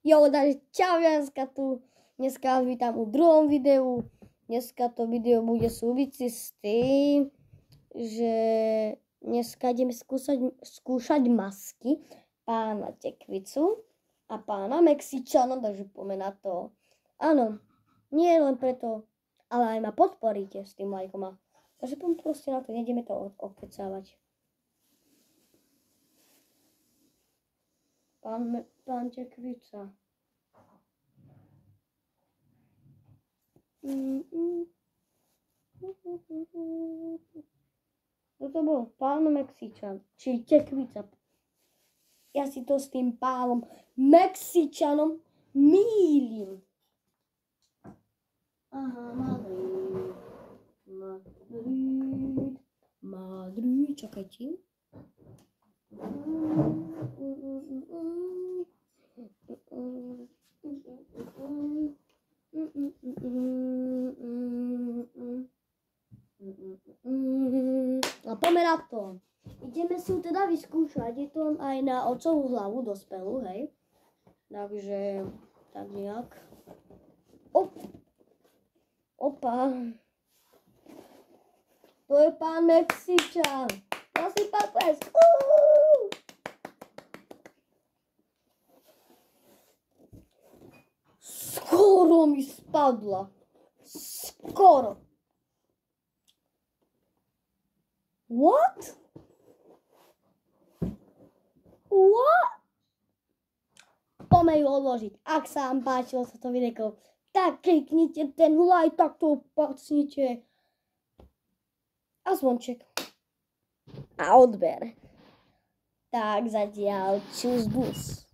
Jo, takže čau, dneska tu. Dneska vás vítam u druhom videu. Dneska to video bude súvisieť s tým, že dneska ideme skúšať masky pána Tekvicu a pána Mexičana, takže poďme na to. Áno, nie len preto, ale aj ma podporíte s tým lajkom. Takže poďme proste na to, nejdeme to okecávať. Pán Tekvica. To bol pán Mexičan, či Tekvica. Ja si to s tým pánom Mexičanom mýlim. Aha, Madrid, čakajte. A poďme na to. Ideme si ju teda vyskúšať. Je to aj na otcovú hlavu dospelú, hej. Takže, tak nejak. Opa. To je pán Mexičan. Prosím, pán Plesk. Skoro mi spadla. Skoro. What? Poďme ju odložiť. Ak sa vám páčilo sa to video, tak kliknite ten like, tak to pacnite. A zvonček. A odber. Tak zatiaľ čus bus.